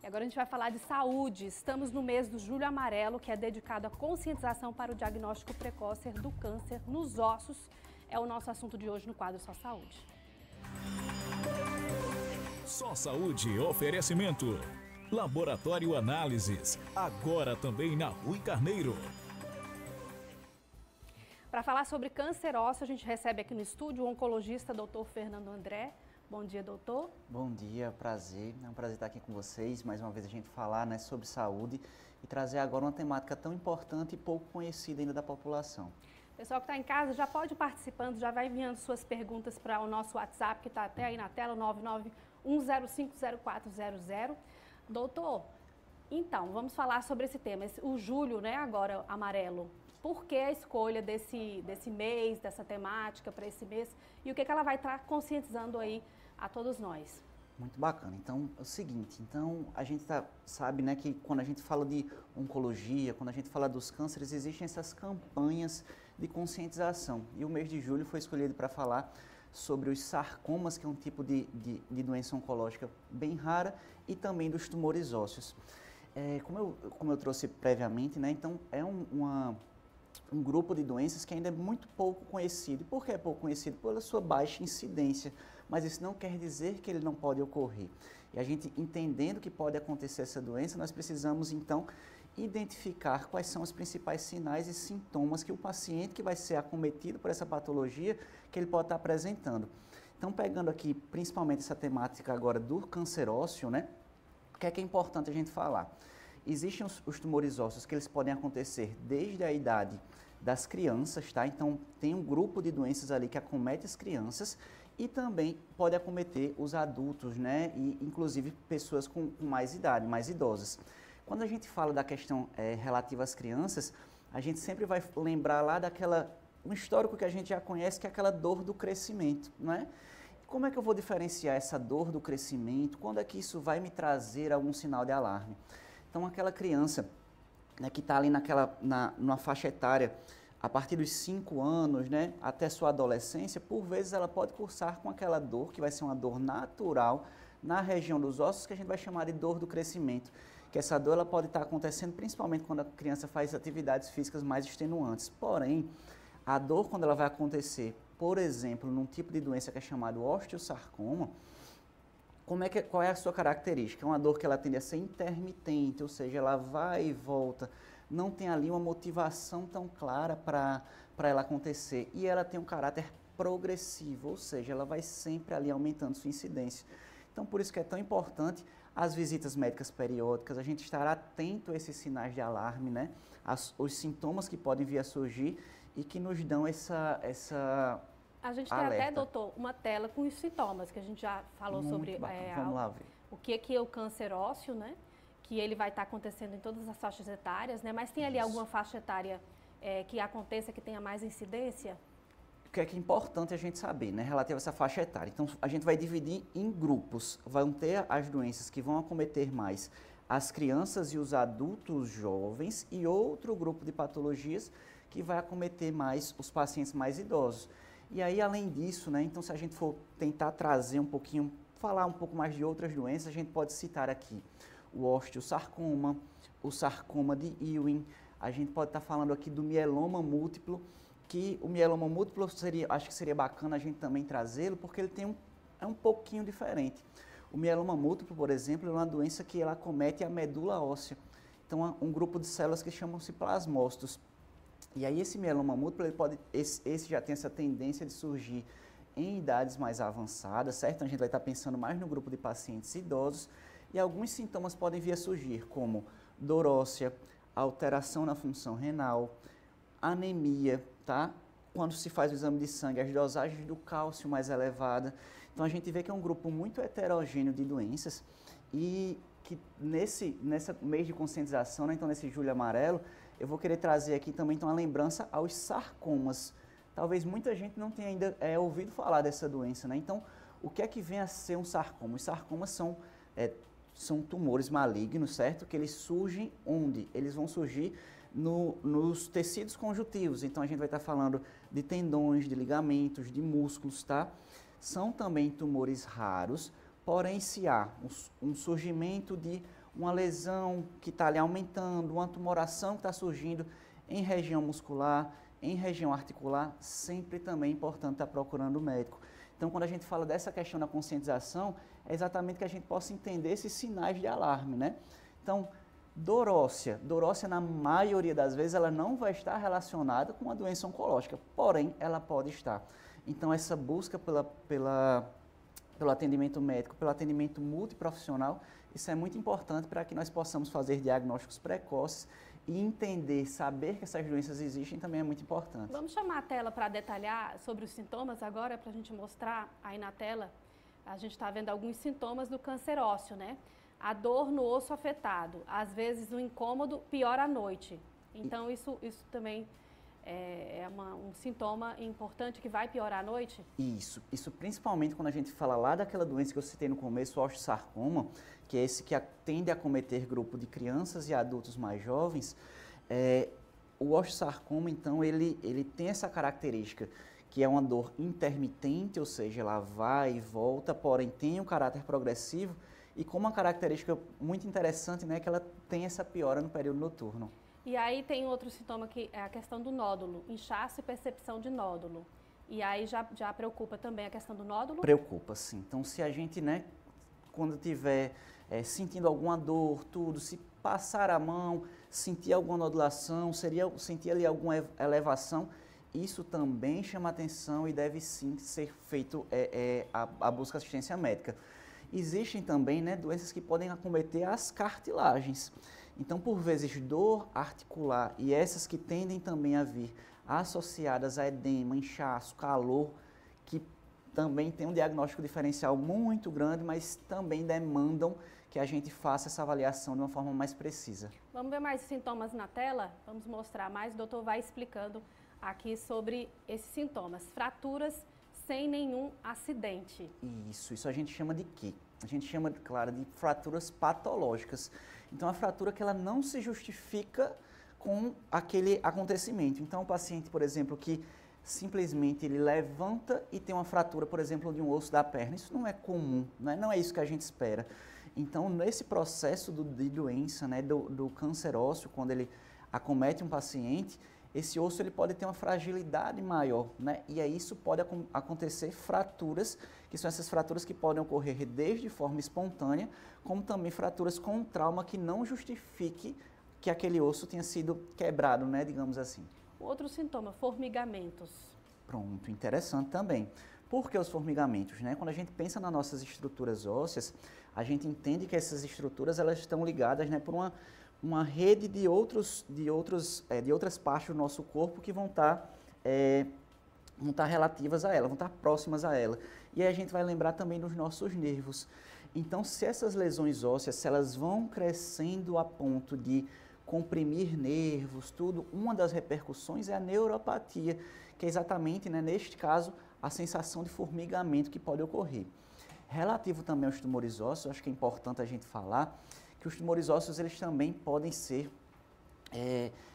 E agora a gente vai falar de saúde. Estamos no mês do Julho Amarelo, que é dedicado à conscientização para o diagnóstico precoce do câncer nos ossos. É o nosso assunto de hoje no quadro Só Saúde. Só Saúde, oferecimento. Laboratório Análises, agora também na Rui Carneiro. Para falar sobre câncer ósseo, a gente recebe aqui no estúdio o oncologista Dr. Fernando André. Bom dia, doutor. Bom dia, prazer. É um prazer estar aqui com vocês. Mais uma vez a gente falar, né, sobre saúde e trazer agora uma temática tão importante e pouco conhecida ainda da população. Pessoal que está em casa já pode ir participando, já vai enviando suas perguntas para o nosso WhatsApp, que está até aí na tela, 991050400. Doutor, então, vamos falar sobre esse tema, o julho, né, agora amarelo. Por que a escolha desse mês, dessa temática para esse mês e o que ela vai estar conscientizando aí a todos nós? Muito bacana. Então, é o seguinte, a gente sabe, né, que quando a gente fala de oncologia, quando a gente fala dos cânceres, existem essas campanhas de conscientização. E o mês de julho foi escolhido para falar sobre os sarcomas, que é um tipo de doença oncológica bem rara, e também dos tumores ósseos. Como eu trouxe previamente, né, então é um grupo de doenças que ainda é muito pouco conhecido. E por que é pouco conhecido? Pela sua baixa incidência, mas isso não quer dizer que ele não pode ocorrer. E a gente entendendo que pode acontecer essa doença, nós precisamos então identificar quais são os principais sinais e sintomas que o paciente que vai ser acometido por essa patologia, que ele pode estar apresentando. Então, pegando aqui principalmente essa temática agora do câncer ósseo, né? O que é importante a gente falar? Existem os tumores ósseos que eles podem acontecer desde a idade das crianças, tá? Então, tem um grupo de doenças ali que acomete as crianças e também pode acometer os adultos, né? E, inclusive, pessoas com mais idade, mais idosas. Quando a gente fala da questão relativa às crianças, a gente sempre vai lembrar lá um histórico que a gente já conhece, que é aquela dor do crescimento, né? Como é que eu vou diferenciar essa dor do crescimento? Quando é que isso vai me trazer algum sinal de alarme? Então, aquela criança, né, que está ali numa faixa etária, a partir dos 5 anos, né, até sua adolescência, por vezes ela pode cursar com aquela dor, que vai ser uma dor natural, na região dos ossos, que a gente vai chamar de dor do crescimento. Que essa dor ela pode estar acontecendo principalmente quando a criança faz atividades físicas mais extenuantes. Porém, a dor, quando ela vai acontecer, por exemplo, num tipo de doença que é chamado osteosarcoma, qual é a sua característica? É uma dor que ela tende a ser intermitente, ou seja, ela vai e volta, não tem ali uma motivação tão clara para ela acontecer, e ela tem um caráter progressivo, ou seja, ela vai sempre ali aumentando sua incidência. Então, por isso que é tão importante as visitas médicas periódicas, a gente estar atento a esses sinais de alarme, né? Os sintomas que podem vir a surgir e que nos dão essa A gente tem alerta. até, doutor, uma tela com os sintomas, que a gente já falou sobre Vamos lá ver. o que é o câncer ósseo, né? Que ele vai estar acontecendo em todas as faixas etárias, né? Mas tem ali alguma faixa etária que aconteça, que tenha mais incidência? O que é importante a gente saber, né, relativo a essa faixa etária? Então, a gente vai dividir em grupos. Vão ter as doenças que vão acometer mais as crianças e os adultos jovens e outro grupo de patologias que vai acometer mais os pacientes mais idosos. E aí, além disso, né, então se a gente for tentar trazer um pouquinho, falar um pouco mais de outras doenças, a gente pode citar aqui o osteosarcoma, o sarcoma de Ewing, a gente pode estar falando aqui do mieloma múltiplo, que o mieloma múltiplo acho que seria bacana a gente também trazê-lo, porque ele é um pouquinho diferente. O mieloma múltiplo, por exemplo, é uma doença que ela acomete a medula óssea. Então, um grupo de células que chamam-se plasmócitos. E aí esse mieloma múltiplo, esse já tem essa tendência de surgir em idades mais avançadas, certo? Então, a gente vai estar pensando mais no grupo de pacientes idosos e alguns sintomas podem vir a surgir, como dor óssea, alteração na função renal, anemia, tá? Quando se faz o exame de sangue, as dosagens do cálcio mais elevada. Então, a gente vê que é um grupo muito heterogêneo de doenças e que nesse mês de conscientização, né, então nesse julho amarelo, eu vou querer trazer aqui também então, uma lembrança aos sarcomas. Talvez muita gente não tenha ainda ouvido falar dessa doença, né? Então, o que é que vem a ser um sarcoma? Os sarcomas são tumores malignos, certo? Que eles surgem onde? Eles vão surgir nos tecidos conjuntivos. Então, a gente vai estar falando de tendões, de ligamentos, de músculos, tá? São também tumores raros, porém, se há um surgimento de uma lesão que está ali aumentando, uma tumoração que está surgindo em região muscular, em região articular, sempre também é importante estar procurando o médico. Então, quando a gente fala dessa questão da conscientização, é exatamente que a gente possa entender esses sinais de alarme, né? Então, dor óssea na maioria das vezes, ela não vai estar relacionada com uma doença oncológica, porém, ela pode estar. Então, essa busca pelo atendimento médico, pelo atendimento multiprofissional, isso é muito importante para que nós possamos fazer diagnósticos precoces e entender, saber que essas doenças existem também é muito importante. Vamos chamar a tela para detalhar sobre os sintomas agora, para a gente mostrar aí na tela. A gente está vendo alguns sintomas do câncer ósseo, né? A dor no osso afetado, às vezes o incômodo piora à noite. Então, isso também é um sintoma importante que vai piorar à noite? Isso principalmente quando a gente fala lá daquela doença que eu citei no começo, o osteosarcoma, que é esse que tende a acometer grupo de crianças e adultos mais jovens. O osteosarcoma, então, ele tem essa característica, que é uma dor intermitente, ou seja, ela vai e volta, porém tem um caráter progressivo, e com uma característica muito interessante, né, que ela tem essa piora no período noturno. E aí tem outro sintoma que é a questão do nódulo, inchaço e percepção de nódulo. E aí já preocupa também a questão do nódulo? Preocupa, sim. Então, se a gente, né, quando tiver sentindo alguma dor, tudo, se passar a mão, sentir alguma nodulação, sentir ali alguma elevação, isso também chama atenção e deve sim ser feito a busca de assistência médica. Existem também, né, doenças que podem acometer as cartilagens. Então, por vezes, dor articular e essas que tendem também a vir associadas a edema, inchaço, calor, que também tem um diagnóstico diferencial muito grande, mas também demandam que a gente faça essa avaliação de uma forma mais precisa. Vamos ver mais sintomas na tela? Vamos mostrar mais. O doutor vai explicando aqui sobre esses sintomas. Fraturas sem nenhum acidente. Isso a gente chama de quê? A gente chama, claro, de fraturas patológicas. Então, a fratura que ela não se justifica com aquele acontecimento. Então, o paciente, por exemplo, que simplesmente ele levanta e tem uma fratura, por exemplo, de um osso da perna, isso não é comum, né? Não é isso que a gente espera. Então, nesse processo de doença, né, do câncer ósseo, quando ele acomete um paciente, esse osso ele pode ter uma fragilidade maior, né? E aí isso pode acontecer fraturas, que são essas fraturas que podem ocorrer desde forma espontânea, como também fraturas com trauma que não justifique que aquele osso tenha sido quebrado, né? Digamos assim. Outro sintoma, formigamentos. Pronto, interessante também. Por que os formigamentos, né? Quando a gente pensa nas nossas estruturas ósseas, a gente entende que essas estruturas elas estão ligadas, né, por uma rede de outras partes do nosso corpo que vão estar relativas a ela, vão estar próximas a ela. E aí a gente vai lembrar também dos nossos nervos. Então, se essas lesões ósseas, se elas vão crescendo a ponto de comprimir nervos, tudo, uma das repercussões é a neuropatia, que é exatamente, né, neste caso, a sensação de formigamento que pode ocorrer. Relativo também aos tumores ósseos, acho que é importante a gente falar que os tumores ósseos eles também podem ser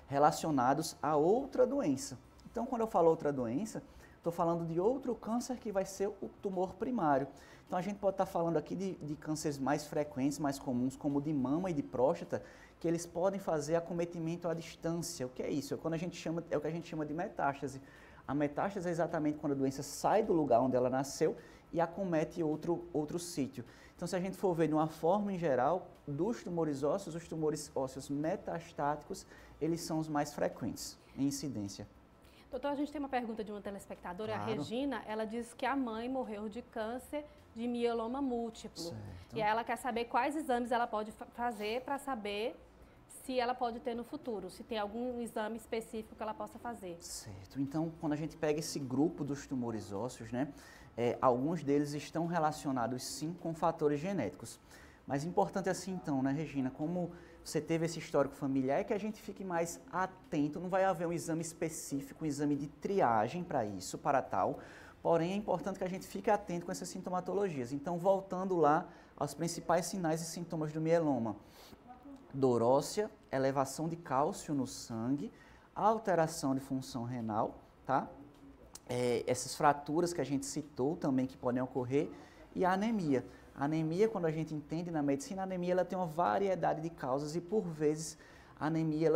relacionados a outra doença. Então, quando eu falo outra doença, estou falando de outro câncer que vai ser o tumor primário. Então, a gente pode estar falando aqui de cânceres mais frequentes, mais comuns, como de mama e de próstata, que eles podem fazer acometimento à distância. O que é isso? É o que a gente chama de metástase. A metástase é exatamente quando a doença sai do lugar onde ela nasceu e acomete outro sítio. Então, se a gente for ver de uma forma em geral, dos tumores ósseos, os tumores ósseos metastáticos, eles são os mais frequentes em incidência. Doutor, a gente tem uma pergunta de uma telespectadora, Claro. A Regina, ela diz que a mãe morreu de câncer de mieloma múltiplo. Certo. E ela quer saber quais exames ela pode fazer para saber se ela pode ter no futuro, se tem algum exame específico que ela possa fazer. Certo. Então, quando a gente pega esse grupo dos tumores ósseos, né, alguns deles estão relacionados sim com fatores genéticos. Mas importante assim então, né, Regina, como você teve esse histórico familiar, é que a gente fique mais atento, não vai haver um exame específico, um exame de triagem para isso, para tal, porém é importante que a gente fique atento com essas sintomatologias. Então, voltando lá aos principais sinais e sintomas do mieloma. Dor óssea, elevação de cálcio no sangue, alteração de função renal, tá? Essas fraturas que a gente citou também que podem ocorrer e a anemia. A anemia, quando a gente entende na medicina, a anemia ela tem uma variedade de causas e, por vezes, a anemia,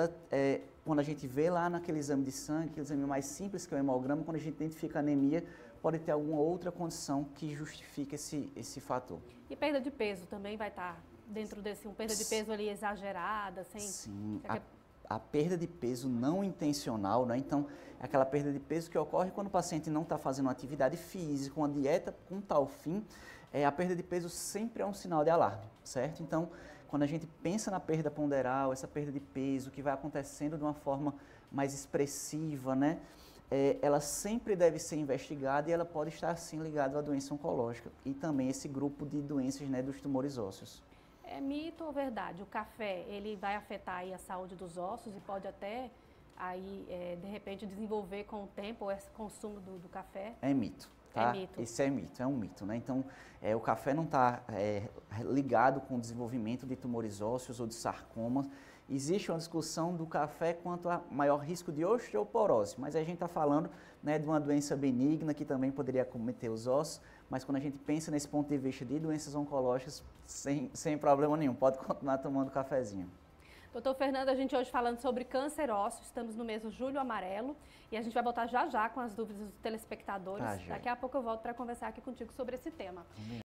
quando a gente vê lá naquele exame de sangue, aquele exame mais simples que é o hemograma, quando a gente identifica a anemia, pode ter alguma outra condição que justifique esse fator. E perda de peso também vai estar dentro desse, perda de peso ali exagerada, sem... Sim, a perda de peso não intencional, né? Então, é aquela perda de peso que ocorre quando o paciente não está fazendo uma atividade física, uma dieta com tal fim, a perda de peso sempre é um sinal de alarme, certo? Então, quando a gente pensa na perda ponderal, essa perda de peso que vai acontecendo de uma forma mais expressiva, né? Ela sempre deve ser investigada e ela pode estar, sim, ligada à doença oncológica e também esse grupo de doenças, né, dos tumores ósseos. É mito ou verdade? O café, ele vai afetar aí a saúde dos ossos e pode até, aí, de repente, desenvolver com o tempo esse consumo do café? É mito. Tá? É mito. Esse é mito, é um mito, né? Então, o café não está ligado com o desenvolvimento de tumores ósseos ou de sarcomas. Existe uma discussão do café quanto a maior risco de osteoporose, mas a gente está falando, né, de uma doença benigna que também poderia acometer os ossos, mas quando a gente pensa nesse ponto de vista de doenças oncológicas, sem problema nenhum, pode continuar tomando cafezinho. Doutor Fernando, a gente hoje falando sobre câncer ósseo, estamos no mês do Julho Amarelo e a gente vai voltar já com as dúvidas dos telespectadores. Daqui a pouco eu volto para conversar aqui contigo sobre esse tema.